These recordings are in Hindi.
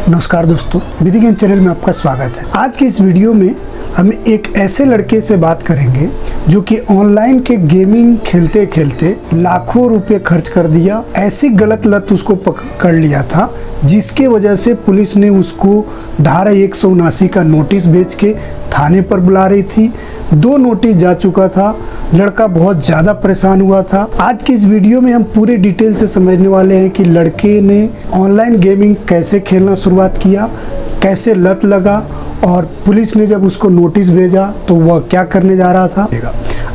नमस्कार दोस्तों, विधि ज्ञान चैनल में आपका स्वागत है। आज की इस वीडियो में हम एक ऐसे लड़के से बात करेंगे जो कि ऑनलाइन के गेमिंग खेलते खेलते लाखों रुपए खर्च कर दिया। ऐसी गलत लत उसको पकड़ लिया था जिसके वजह से पुलिस ने उसको धारा 179 का नोटिस भेज के थाने पर बुला रही थी। 2 नोटिस जा चुका था। लड़का बहुत ज़्यादा परेशान हुआ था। आज की इस वीडियो में हम पूरे डिटेल से समझने वाले हैं कि लड़के ने ऑनलाइन गेमिंग कैसे खेलना शुरुआत किया, कैसे लत लगा और पुलिस ने जब उसको नोटिस भेजा तो वह क्या करने जा रहा था।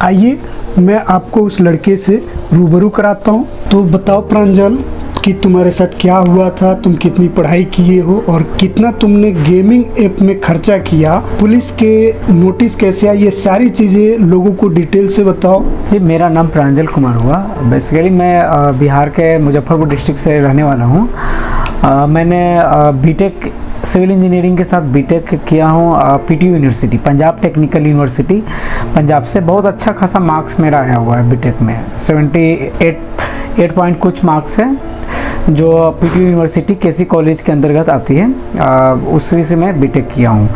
आइए मैं आपको उस लड़के से रूबरू कराता हूँ। तो बताओ प्रांजल कि तुम्हारे साथ क्या हुआ था, तुम कितनी पढ़ाई किए हो और कितना तुमने गेमिंग ऐप में खर्चा किया, पुलिस के नोटिस कैसे आई, ये सारी चीज़ें लोगों को डिटेल से बताओ। जी, मेरा नाम प्रांजल कुमार हुआ। बेसिकली मैं बिहार के मुजफ्फरपुर डिस्ट्रिक्ट से रहने वाला हूँ। मैंने बीटेक सिविल इंजीनियरिंग के साथ बीटेक किया हूँ PTU university, Punjab technical university Punjab से। बहुत अच्छा खासा मार्क्स मेरा आया हुआ है बीटेक में, 78 पॉइंट कुछ मार्क्स है, जो पीटीयू यूनिवर्सिटी केसी कॉलेज के अंतर्गत आती है। उसी से मैं बीटेक किया हूँ।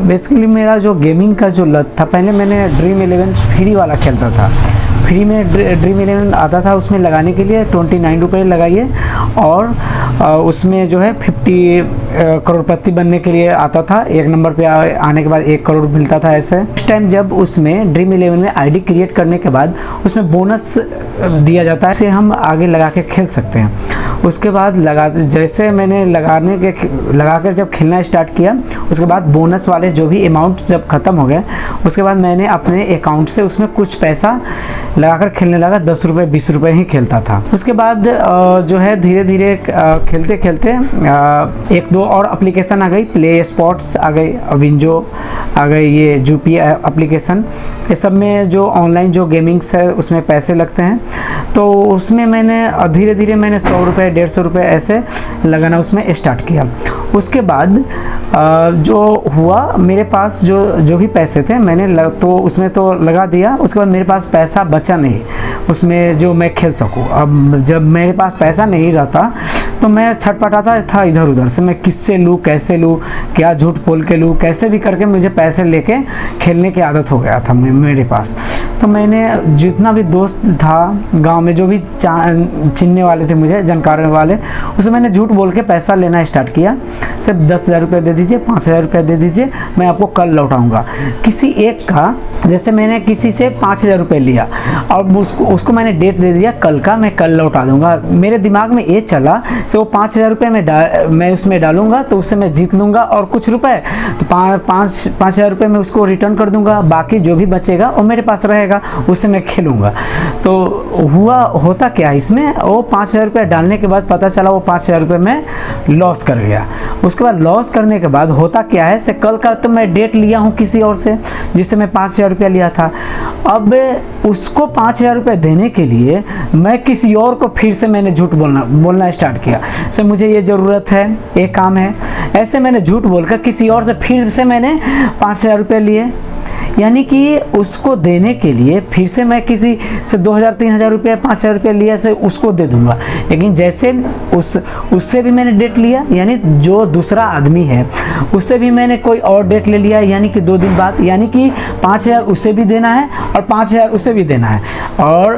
बेसिकली मेरा जो गेमिंग का जो लत था, पहले मैंने ड्रीम 11 फ्री वाला खेलता था। फ्री में ड्रीम 11 आता था, उसमें लगाने के लिए 29 रुपये लगाइए और उसमें जो है 50 करोड़पति बनने के लिए आता था। 1 नंबर पे आने के बाद 1 करोड़ मिलता था। ऐसे इस टाइम जब उसमें ड्रीम 11 में आईडी क्रिएट करने के बाद उसमें बोनस दिया जाता है, इसे हम आगे लगा के खेल सकते हैं। उसके बाद जैसे मैंने लगाकर जब खेलना स्टार्ट किया, उसके बाद बोनस वाले जो भी अमाउंट जब ख़त्म हो गए, उसके बाद मैंने अपने अकाउंट से उसमें कुछ पैसा लगाकर खेलने लगा। 10 रुपये 20 रुपये ही खेलता था। उसके बाद जो है धीरे धीरे खेलते खेलते 1-2 और एप्लीकेशन आ गई, प्ले स्पॉट्स आ गई, विंजो आ गई, ये जूपी एप्लीकेशन। ये सब में जो ऑनलाइन जो गेमिंग्स है उसमें पैसे लगते हैं। तो उसमें मैंने धीरे धीरे मैंने 100 रुपये 150 रुपये ऐसे लगाना उसमें स्टार्ट किया। उसके बाद जो हुआ, मेरे पास जो भी पैसे थे मैंने तो उसमें तो लगा दिया। उसके बाद मेरे पास पैसा बचा नहीं उसमें जो मैं खेल सकूं। अब जब मेरे पास पैसा नहीं रहता तो मैं छटपटाता था इधर उधर से, मैं किससे लूँ, कैसे लूँ, क्या झूठ बोल के लूँ, कैसे भी करके मुझे पैसे लेके खेलने की आदत हो गया था मेरे पास। तो मैंने जितना भी दोस्त था गांव में, जो भी चिनने वाले थे मुझे, जानकार वाले, उसे मैंने झूठ बोल के पैसा लेना स्टार्ट किया। सिर्फ 10,000 रुपये दे दीजिए, 5,000 रुपये दे दीजिए, मैं आपको कल लौटाऊंगा। किसी एक का, जैसे मैंने किसी से 5,000 रुपये लिया और उसको मैंने डेट दे दिया कल का, मैं कल लौटा दूंगा। मेरे दिमाग में ये चला से वो 5,000 रुपये मैं उसमें डालूंगा तो उससे मैं जीत लूँगा और कुछ रुपए तो 5,000 रुपये मैं उसको रिटर्न कर दूंगा। बाकी जो भी बचेगा वो मेरे पास रहेगा, उससे मैं खेलूँगा। तो होता क्या इसमें, वो 5,000 रुपये डालने के बाद पता चला वो 5,000 रुपये में लॉस कर गया। उसके बाद लॉस करने के बाद होता क्या है से, कल का तो मैं डेट लिया हूँ किसी और से जिससे मैं 5,000 रुपया लिया था। अब उसको 5,000 रुपये देने के लिए मैं किसी और को फिर से मैंने झूठ बोलना स्टार्ट किया। से मुझे ये ज़रूरत है, ये काम है, ऐसे मैंने झूठ बोलकर किसी और से फिर से मैंने 5,000 रुपये लिए। यानी कि उसको देने के लिए फिर से मैं किसी से 2,000-3,000 रुपये 5,000 रुपये लिया से उसको दे दूंगा। लेकिन जैसे उससे भी मैंने डेट लिया, यानी जो दूसरा आदमी है उससे भी मैंने कोई और डेट ले लिया, यानी कि 2 दिन बाद, यानी कि 5,000 उसे भी देना है और 5,000 उसे भी देना है। और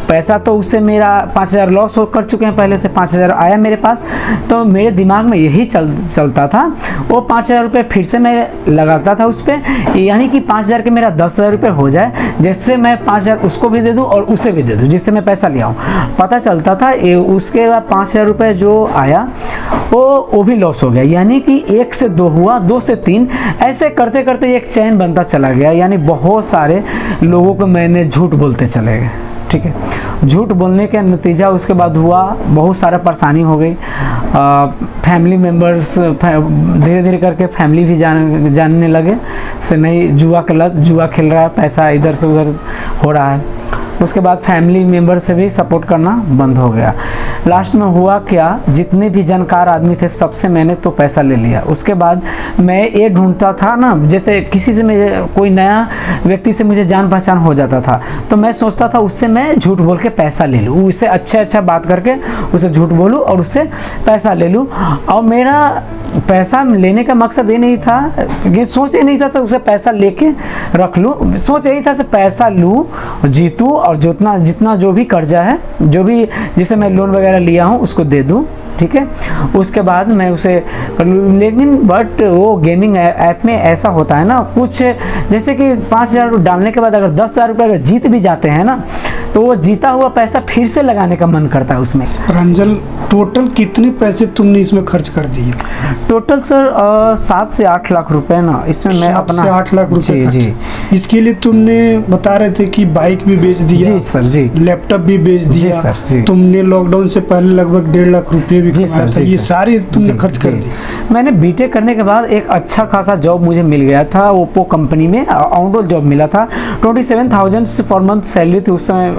पैसा तो उससे मेरा 5,000 लॉस कर चुके हैं, पहले से 5,000 आया मेरे पास। तो मेरे दिमाग में यही चलता था। वो 5,000 रुपये फिर से मैं लगाता था उस पर, यानी कि 5,000 के मेरा 10,000 रुपये हो जाए, जिससे मैं 5,000 उसको भी दे दूं और उसे भी दे दूं, जिससे मैं पैसा लिया हूँ। पता चलता था उसके बाद 5,000 रुपये जो आया वो भी लॉस हो गया। यानी कि 1 से 2 हुआ, 2 से 3, ऐसे करते करते एक चैन बनता चला गया। यानी बहुत सारे लोगों को मैंने झूठ बोलते चले गए। ठीक है, झूठ बोलने के नतीजा उसके बाद हुआ, बहुत सारा परेशानी हो गई। फैमिली मेम्बर्स धीरे धीरे करके फैमिली भी जानने लगे से नहीं, जुआ खेल रहा है, पैसा इधर से उधर हो रहा है। उसके बाद फैमिली मेम्बर से भी सपोर्ट करना बंद हो गया। लास्ट में हुआ क्या, जितने भी जानकार आदमी थे सबसे मैंने तो पैसा ले लिया। उसके बाद मैं ये ढूंढता था ना, जैसे किसी से मुझे कोई नया व्यक्ति से मुझे जान पहचान हो जाता था तो मैं सोचता था उससे मैं झूठ बोल के पैसा ले लूँ, उससे अच्छा बात करके उसे झूठ बोलूँ और उससे पैसा ले लूँ। और मेरा पैसा लेने का मकसद ये नहीं था, ये सोच ये नहीं था कि उसे पैसा लेके रख लूँ, सोच यही था कि पैसा लूँ, जीतूँ और जितना जो भी कर्जा है, जो भी जिसे मैं लोन वगैरह लिया हूँ उसको दे दूँ, ठीक है। उसके बाद मैं उसे, लेकिन बट वो गेमिंग ऐप में ऐसा होता है ना कुछ, जैसे कि 5,000 डालने के बाद अगर 10,000 रुपये अगर जीत भी जाते हैं ना तो वो जीता हुआ पैसा फिर से लगाने का मन करता है उसमें। रंजन, टोटल कितने पैसे तुमने इसमें खर्च कर दिए? टोटल सर 7 से 8 लाख रुपए ना इसमें मैं 7 अपना, से 8 लाख रुपए खर्च। जी। इसके लिए तुमने बता रहे थे कि बाइक भी बेच दिया, जी सर, जी लैपटॉप भी बेच दिया, सर, जी। तुमने लॉकडाउन से पहले लगभग 1.5 लाख रुपए भी कमाया था, ये सारे तुमने खर्च कर दिए। मैंने बीटेक करने के बाद एक अच्छा खासा जॉब मुझे मिल गया था, ओप्पो कंपनी में आउटडोर जॉब मिला था। 27,000 पर मंथ सैलरी थी उस समय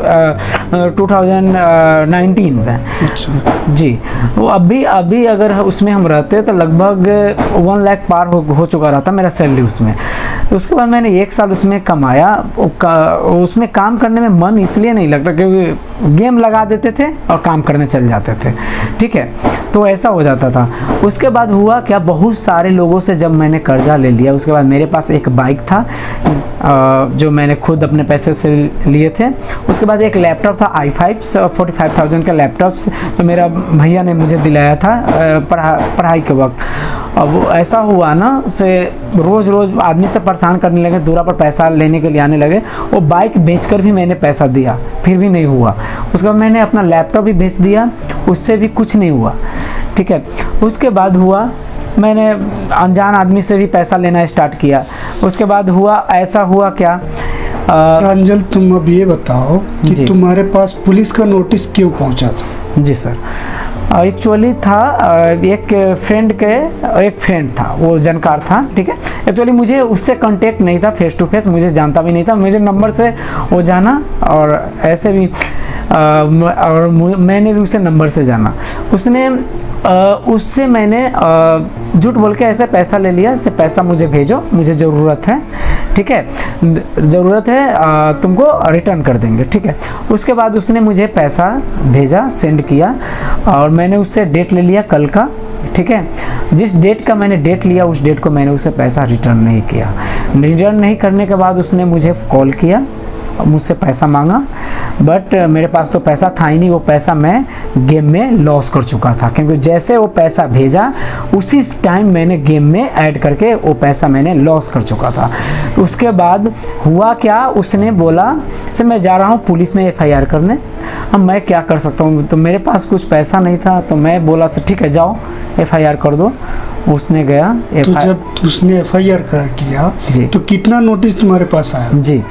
2019 में। अच्छा। जी, वो अभी अगर उसमें हम रहते तो लगभग 1 लाख पार हो चुका रहता मेरा सैलरी उसमें। उसके बाद मैंने 1 साल उसमें कमाया। उसमें काम करने में मन इसलिए नहीं लगता क्योंकि गेम लगा देते थे और काम करने चल जाते थे, ठीक है, तो ऐसा हो जाता था। उसके बाद हुआ क्या, बहुत सारे लोगों से जब मैंने कर्जा ले लिया, उसके बाद मेरे पास एक बाइक था जो मैंने खुद अपने पैसे से लिए थे। उसके बाद एक लैपटॉप था i5 45,000 का लैपटॉप, तो मेरा भैया ने मुझे दिलाया था पढ़ाई के वक्त। अब ऐसा हुआ ना से रोज़ आदमी से परेशान करने लगे, दूरा पर पैसा लेने के लिए आने लगे। वो बाइक बेचकर भी मैंने पैसा दिया, फिर भी नहीं हुआ। उसके बाद मैंने अपना लैपटॉप भी बेच दिया, उससे भी कुछ नहीं हुआ, ठीक है। उसके बाद हुआ मैंने अनजान आदमी से भी पैसा लेना स्टार्ट किया। उसके बाद ऐसा हुआ क्या, रंजन तुम अब ये बताओ कि तुम्हारे पास पुलिस का नोटिस क्यों पहुंचा था? जी सर, एक्चुअली था एक फ्रेंड था, वो जानकार था, ठीक है। एक्चुअली मुझे उससे कांटेक्ट नहीं था फेस टू फेस, मुझे जानता भी नहीं था, मुझे नंबर से वो जाना और ऐसे भी और मैंने भी उसे नंबर से जाना। उससे मैंने झूठ बोल के ऐसे पैसा ले लिया, ऐसे पैसा मुझे भेजो, मुझे ज़रूरत है, ठीक है, ज़रूरत है, तुमको रिटर्न कर देंगे, ठीक है। उसके बाद उसने मुझे पैसा भेजा, सेंड किया और मैंने उससे डेट ले लिया कल का, ठीक है। जिस डेट का मैंने डेट लिया उस डेट को मैंने उसे पैसा रिटर्न नहीं किया। रिटर्न नहीं करने के बाद उसने मुझे कॉल किया, मुझसे पैसा मांगा, बट मेरे पास तो पैसा था ही नहीं। वो पैसा मैं गेम में लॉस कर चुका था, क्योंकि जैसे वो पैसा भेजा उसी टाइम मैंने गेम में ऐड करके वो पैसा मैंने लॉस कर चुका था। उसके बाद हुआ क्या, उसने बोला से मैं जा रहा हूँ पुलिस में FIR करने। अब मैं क्या कर सकता हूँ, तो मेरे पास कुछ पैसा नहीं था, तो मैं बोला से ठीक है जाओ FIR कर दो। उसने गया तो जब उसने FIR किया तो कितना नोटिस तुम्हारे पास आया? जी,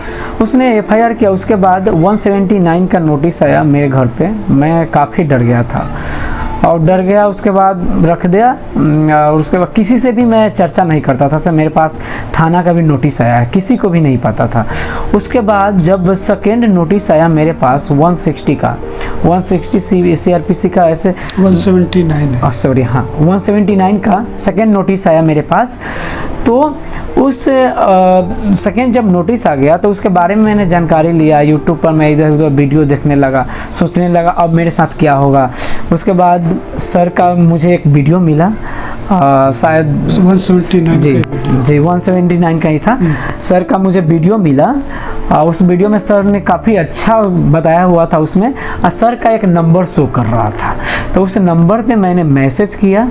उसने FIR किया, उसके बाद 179 का नोटिस आया मेरे घर पे। मैं काफ़ी डर गया था और डर गया, उसके बाद रख दिया। और उसके बाद किसी से भी मैं चर्चा नहीं करता था, सर मेरे पास थाना का भी नोटिस आया है, किसी को भी नहीं पता था। उसके बाद जब सेकेंड नोटिस आया मेरे पास 160 का, 160 CRPC का, ऐसे 179 है, सॉरी हाँ 179 का सेकेंड नोटिस आया मेरे पास। तो उस सेकेंड जब नोटिस आ गया तो उसके बारे में मैंने जानकारी लिया, यूट्यूब पर मैं इधर उधर वीडियो देखने लगा, सोचने लगा अब मेरे साथ क्या होगा। उसके बाद सर का मुझे एक वीडियो मिला, शायद 179 जी 179 का ही था। सर का मुझे वीडियो मिला, उस वीडियो में सर ने काफ़ी अच्छा बताया हुआ था उसमें, और सर का एक नंबर शो कर रहा था। तो उस नंबर पे मैंने मैसेज किया,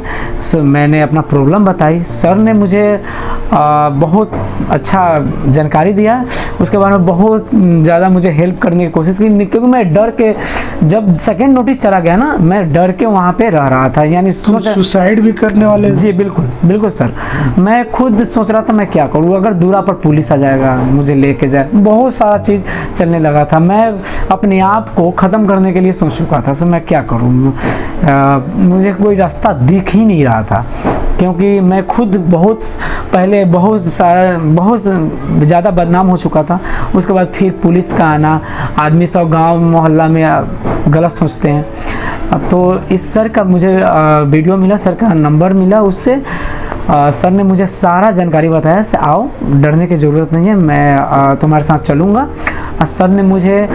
मैंने अपना प्रॉब्लम बताई। सर ने मुझे बहुत अच्छा जानकारी दिया, उसके बाद में बहुत ज़्यादा मुझे हेल्प करने की कोशिश की, क्योंकि मैं डर के, जब सेकेंड नोटिस चला गया ना, मैं डर के वहाँ पे रह रहा था। यानी सुसाइड भी करने वाले? जी बिल्कुल सर, मैं खुद सोच रहा था मैं क्या करूँ, अगर दूरा पर पुलिस आ जाएगा मुझे लेके जाए, बहुत सारा चीज़ चलने लगा था। मैं अपने आप को ख़त्म करने के लिए सोच चुका था, सर मैं क्या करूँ, मुझे कोई रास्ता दिख ही नहीं रहा था, क्योंकि मैं खुद बहुत पहले बहुत ज़्यादा बदनाम हो चुका था। उसके बाद फिर पुलिस का आना, आदमी सब गांव मोहल्ला में गलत सोचते हैं। तो इस सर का मुझे वीडियो मिला, सर का नंबर मिला, उससे सर ने मुझे सारा जानकारी बताया से आओ, डरने की ज़रूरत नहीं है, मैं तुम्हारे साथ चलूँगा। सर ने मुझे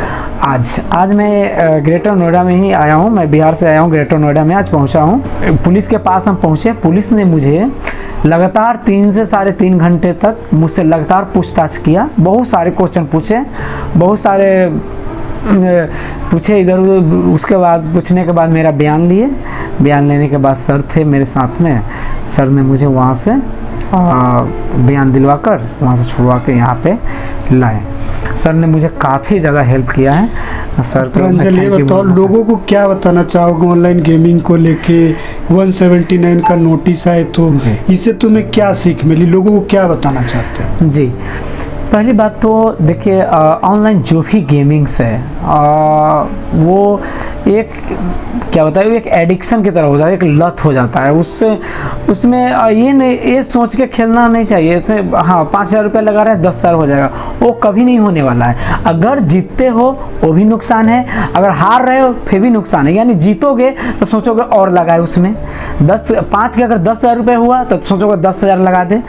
आज मैं ग्रेटर नोएडा में ही आया हूँ, मैं बिहार से आया हूँ, ग्रेटर नोएडा में आज पहुँचा हूँ। पुलिस के पास हम पहुँचे, पुलिस ने मुझे लगातार 3 से 3.5 घंटे तक मुझसे लगातार पूछताछ किया, बहुत सारे क्वेश्चन पूछे, बहुत सारे पूछे इधर उधर। उसके बाद पूछने के बाद मेरा बयान लिए, बयान लेने के बाद सर थे मेरे साथ में, सर ने मुझे वहाँ से बयान दिलवाकर वहाँ से छुड़वा के यहाँ पे लाए। सर ने मुझे काफ़ी ज़्यादा हेल्प किया है सर। प्रांजल, ये बताओ लोगों को क्या बताना चाहोगे ऑनलाइन गेमिंग को लेके? 179 का नोटिस आए तो इससे तुम्हें क्या सीख मिली, लोगों को क्या बताना चाहते हो? जी, पहली बात तो देखिए, ऑनलाइन जो भी गेमिंग्स है वो एक क्या होता है, एक एडिक्शन की तरह हो जाता है, एक लत हो जाता है। उसमें ये सोच के खेलना नहीं चाहिए ऐसे, हाँ 5,000 रुपये लगा रहे हैं 10,000 हो जाएगा, वो कभी नहीं होने वाला है। अगर जीतते हो वो भी नुकसान है, अगर हार रहे हो फिर भी नुकसान है। यानी जीतोगे तो सोचोगे और लगाए उसमें 5 के अगर 10,000 रुपये हुआ तो सोचोगे 10,000 लगा दे।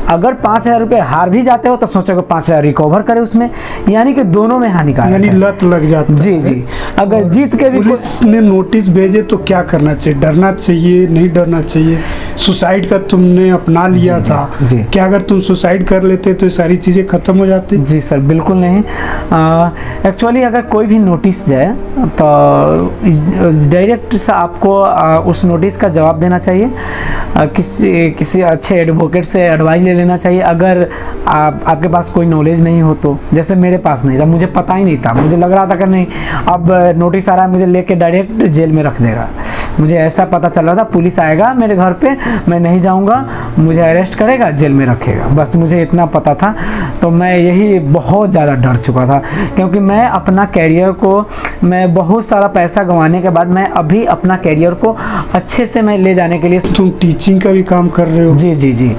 अगर 5,000 रुपये हार भी जाते हो तो सोचोगे 5,000 रिकवर करे उसमें, यानी कि दोनों में हानिकारक है, यानी लत लग जाती है। जी जी। अगर जीत के भी पुलिस ने नोटिस भेजे तो क्या करना चाहिए? डरना चाहिए, नहीं डरना चाहिए? सुसाइड का तुमने अपना लिया था, क्या अगर तुम सुसाइड कर लेते तो ये सारी चीज़ें खत्म हो जाती? जी सर, बिल्कुल नहीं। एक्चुअली अगर कोई भी नोटिस जाए तो डायरेक्ट से आपको उस नोटिस का जवाब देना चाहिए, किसी अच्छे एडवोकेट से एडवाइस ले लेना चाहिए। अगर आपके पास कोई नॉलेज नहीं हो तो, जैसे मेरे पास नहीं था, मुझे पता ही नहीं था, मुझे लग रहा था कि नहीं अब नोटिस आ रहा है मुझे लेके डायरेक्ट जेल में रख देगा। मुझे ऐसा पता चल रहा था पुलिस आएगा मेरे घर पे, मैं नहीं जाऊंगा, मुझे अरेस्ट करेगा, जेल में रखेगा, बस मुझे इतना पता था। तो मैं यही बहुत ज़्यादा डर चुका था, क्योंकि मैं अपना कैरियर को, मैं बहुत सारा पैसा गंवाने के बाद मैं अभी अपना कैरियर को अच्छे से मैं ले जाने के लिए। तुम टीचिंग का भी काम कर रहे हो? जी जी जी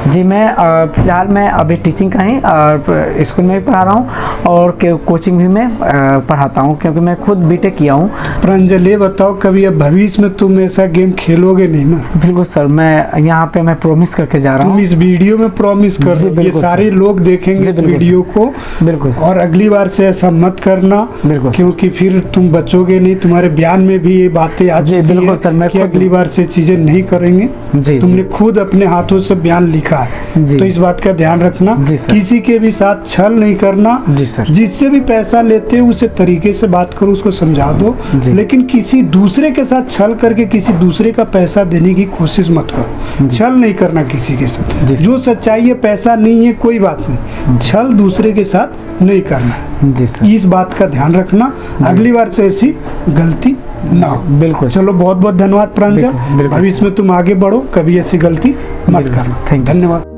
जी। मैं फ़िलहाल मैं अभी टीचिंग का ही स्कूल में भी पढ़ा रहा हूँ और कोचिंग भी मैं पढ़ाता हूँ, क्योंकि मैं खुद बीटेक किया हूँ। प्रांजल, ये बताओ कभी अब भविष्य में तुम ऐसा गेम खेलोगे नहीं ना? बिल्कुल सर, मैं यहाँ पे मैं प्रॉमिस करके जा रहा हूँ। तुम इस वीडियो में प्रॉमिस कर रहे हो, ये सारे लोग देखेंगे इस वीडियो को। बिल्कुल। और अगली बार से ऐसा मत करना, क्योंकि फिर तुम बचोगे नहीं। तुम्हारे बयान में भी ये बातें आ चुकी बिल्कुल सर, मैं अगली बार से चीजें नहीं करेंगे। तुमने खुद अपने हाथों से बयान लिखा है, तो इस बात का ध्यान रखना। किसी के भी साथ छल नहीं करना। जिससे भी पैसा लेते हो उसे तरीके से बात करो, उसको समझा दो, लेकिन किसी दूसरे के साथ छल करके किसी दूसरे का पैसा देने की कोशिश मत करो। छल नहीं करना किसी के साथ। जो सच्चाई है, पैसा नहीं है कोई बात नहीं, छल दूसरे के साथ नहीं करना। इस बात का ध्यान रखना, अगली बार से ऐसी गलती ना हो। बिल्कुल। चलो, बहुत बहुत धन्यवाद प्रांजल। भविष्य में तुम आगे बढ़ो, कभी ऐसी गलती मत करना। धन्यवाद।